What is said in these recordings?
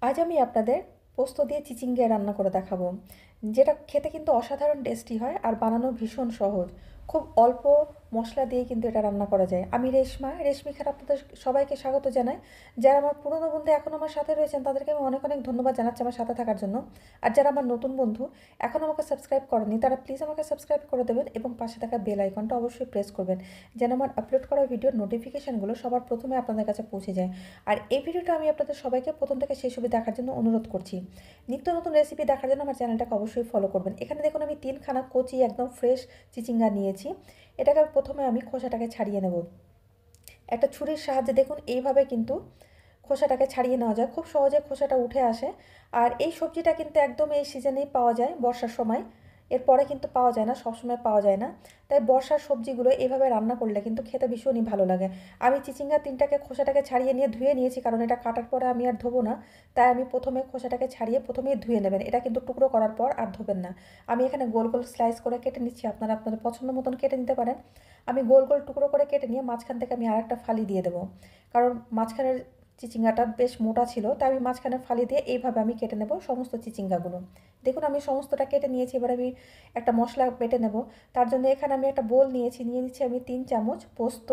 আজ আমি আপনাদের পোস্ত দিয়ে চিচিঙ্গা রান্না করে দেখাবো, যেটা খেতে কিন্তু অসাধারণ টেস্টি হয় আর বানানো ভীষণ সহজ। খুব অল্প মশলা দিয়ে কিন্তু এটা রান্না করা যায়। আমি রেশমি খান আপনাদের সবাইকে স্বাগত জানাই। যারা আমার পুরনো বন্ধু এখন আমার সাথে রয়েছেন তাদেরকে আমি অনেক অনেক ধন্যবাদ জানাচ্ছি আমার সাথে থাকার জন্য। আর যারা আমার নতুন বন্ধু এখন আমাকে সাবস্ক্রাইব করেনি তারা প্লিজ আমাকে সাবস্ক্রাইব করে দেবেন এবং পাশে থাকা বেল আইকনটা অবশ্যই প্রেস করবেন, যেন আমার আপলোড করা ভিডিওর নোটিফিকেশানগুলো সবার প্রথমে আপনাদের কাছে পৌঁছে যায়। আর এই ভিডিওটা আমি আপনাদের সবাইকে প্রথম থেকে শেষ অবধি দেখার জন্য অনুরোধ করছি। নিত্য নতুন রেসিপি দেখার জন্য আমার চ্যানেলটাকে অবশ্যই ফলো করবেন। এখানে দেখুন আমি 3খানা কচি একদম ফ্রেশ চিচিঙ্গা নিয়েছি। এটাকে প্রথমে আমি খোসাটাকে ছাড়িয়ে নেব। একটা ছুরির সাহায্যে দেখুন এইভাবে কিন্তু খোসাটাকে ছাড়িয়ে নেওয়া যায়, খুব সহজে খোসাটা উঠে আসে। আর এই সবজিটা কিন্তু একদম এই সিজনেই পাওয়া যায়, বর্ষার সময়। এরপরে কিন্তু পাওয়া যায় না, সবসময় পাওয়া যায় না। তাই বর্ষার সবজিগুলো এভাবে রান্না করলে কিন্তু খেতে ভীষণই ভালো লাগে। আমি চিচিঙ্গা 3টাকে খোসাটাকে ছাড়িয়ে নিয়ে ধুয়ে নিয়েছি, কারণ এটা কাটার পরে আমি আর ধোবো না। তাই আমি প্রথমে খোসাটাকে ছাড়িয়ে প্রথমেই ধুয়ে নেবেন, এটা কিন্তু টুকরো করার পর আর ধোবেন না। আমি এখানে গোল গোল স্লাইস করে কেটে নিচ্ছি, আপনারা আপনাদের পছন্দ মতন কেটে নিতে পারেন। আমি গোল গোল টুকরো করে কেটে নিয়ে মাঝখান থেকে আমি আরেকটা ফালি দিয়ে দেবো, কারণ মাঝখানের চিচিঙ্গাটা বেশ মোটা ছিল, তাই আমি মাঝখানে ফালি দিয়ে এইভাবে আমি কেটে নেব সমস্ত চিচিঙ্গাগুলো। দেখুন আমি সমস্তটা কেটে নিয়েছি, এবার আমি একটা মশলা বেটে নেব। তার জন্য এখানে আমি একটা বোল নিয়েছি, নিয়ে নিচ্ছি আমি 3 চামচ পোস্ত,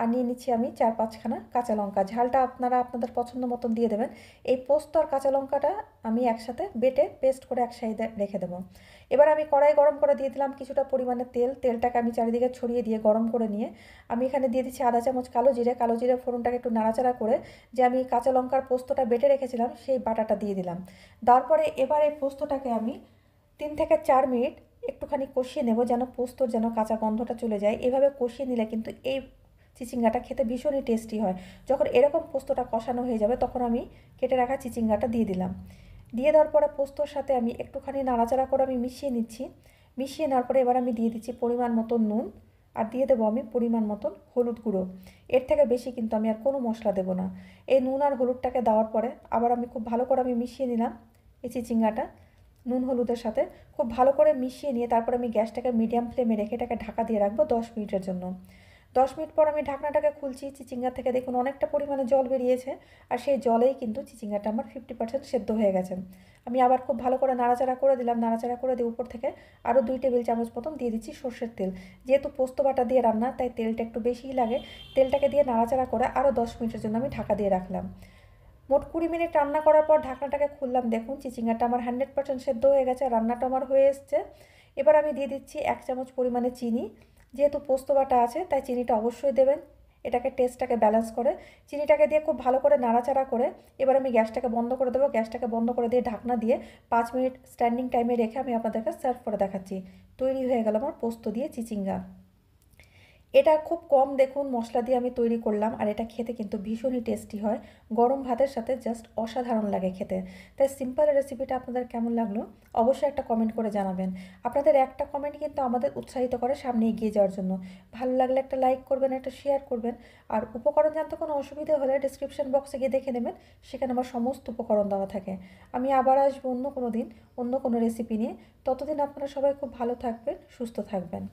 আর নিয়ে নিচ্ছি আমি 4-5খানা কাঁচা লঙ্কা। ঝালটা আপনারা আপনাদের পছন্দ মতন দিয়ে দেবেন। এই পোস্ত আর কাঁচা লঙ্কাটা আমি একসাথে বেটে পেস্ট করে এক সাইডে রেখে দেবো। এবার আমি কড়াই গরম করে দিয়ে দিলাম কিছুটা পরিমাণে তেল। তেলটাকে আমি চারিদিকে ছড়িয়ে দিয়ে গরম করে নিয়ে আমি এখানে দিয়ে দিচ্ছি আধা চামচ কালো জিরে ফোড়নটাকে একটু নাড়াচাড়া করে যে আমি কাঁচা লঙ্কার পোস্তটা বেটে রেখেছিলাম সেই বাটাটা দিয়ে দিলাম। দেওয়ার পরে এবার এই পোস্তটাকে আমি 3 থেকে 4 মিনিট একটুখানি কষিয়ে নেব, যেন পোস্তর যেন কাঁচা গন্ধটা চলে যায়। এভাবে কষিয়ে নিলে কিন্তু এই চিচিঙ্গাটা খেতে ভীষণই টেস্টি হয়। যখন এরকম পোস্তটা কষানো হয়ে যাবে তখন আমি কেটে রাখা চিচিঙ্গাটা দিয়ে দিলাম। দিয়ে দেওয়ার পরে পোস্তর সাথে আমি একটুখানি নাড়াচাড়া করে আমি মিশিয়ে নিচ্ছি। মিশিয়ে নেওয়ার পরে এবার আমি দিয়ে দিচ্ছি পরিমাণ মতন নুন, আর দিয়ে দেবো আমি পরিমাণ মতন হলুদ গুঁড়ো। এর থেকে বেশি কিন্তু আমি আর কোনো মশলা দেবো না। এই নুন আর হলুদটাকে দেওয়ার পরে আবার আমি খুব ভালো করে আমি মিশিয়ে নিলাম এই চিচিঙ্গাটা নুন হলুদের সাথে। খুব ভালো করে মিশিয়ে নিয়ে তারপর আমি গ্যাসটাকে মিডিয়াম ফ্লেমে রেখে এটাকে ঢাকা দিয়ে রাখবো 10 মিনিটের জন্য। 10 মিনিট পর আমি ঢাকনাটাকে খুলছি, চিচিঙ্গা থেকে দেখুন অনেকটা পরিমাণে জল বেরিয়েছে। আর সেই জলেই কিন্তু চিচিঙ্গাটা আমার 50% সেদ্ধ হয়ে গেছে। আমি আবার খুব ভালো করে নাড়াচাড়া করে দিলাম, নাড়াচাড়া করে দিয়ে উপর থেকে আরও 2 টেবিল চামচ মতন দিয়ে দিচ্ছি সর্ষের তেল। যেহেতু পোস্ত বাটা দিয়ে রান্না তাই তেলটা একটু বেশিই লাগে। তেলটাকে দিয়ে নাড়াচাড়া করে আরও 10 মিনিটের জন্য আমি ঢাকা দিয়ে রাখলাম। মোট 20 মিনিট রান্না করার পর ঢাকনাটাকে খুললাম, দেখুন চিচিঙ্গাটা আমার 100% সেদ্ধ হয়ে গেছে, রান্নাটা আমার হয়ে এসছে। এবার আমি দিয়ে দিচ্ছি 1 চামচ পরিমাণে চিনি। যেহেতু পোস্ত বাটা আছে তাই চিনিটা অবশ্যই দেবেন, এটাকে টেস্টটাকে ব্যালেন্স করে। চিনিটাকে দিয়ে খুব ভালো করে নাড়াচাড়া করে এবার আমি গ্যাসটাকে বন্ধ করে দেবো। গ্যাসটাকে বন্ধ করে দিয়ে ঢাকনা দিয়ে 5 মিনিট স্ট্যান্ডিং টাইমে রেখে আমি আপনাদেরকে সার্ভ করে দেখাচ্ছি। তৈরি হয়ে গেল আমার পোস্ত দিয়ে চিচিঙ্গা। এটা খুব কম দেখুন মশলা দিয়ে আমি তৈরি করলাম, আর এটা খেতে কিন্তু ভীষণই টেস্টি হয়। গরম ভাতের সাথে জাস্ট অসাধারণ লাগে খেতে। তাই সিম্পল রেসিপিটা আপনাদের কেমন লাগলো অবশ্যই একটা কমেন্ট করে জানাবেন। আপনাদের একটা কমেন্ট কিন্তু আমাদের উৎসাহিত করে সামনে এগিয়ে যাওয়ার জন্য। ভালো লাগলে একটা লাইক করবেন, একটা শেয়ার করবেন। আর উপকরণ জানতে কোনো অসুবিধা হলে ডিসক্রিপশন বক্সে গিয়ে দেখে নেবেন, সেখানে আমার সমস্ত উপকরণ দেওয়া থাকে। আমি আবার আসবো অন্য কোনো দিন অন্য কোনো রেসিপি নিয়ে। ততদিন আপনারা সবাই খুব ভালো থাকবেন, সুস্থ থাকবেন।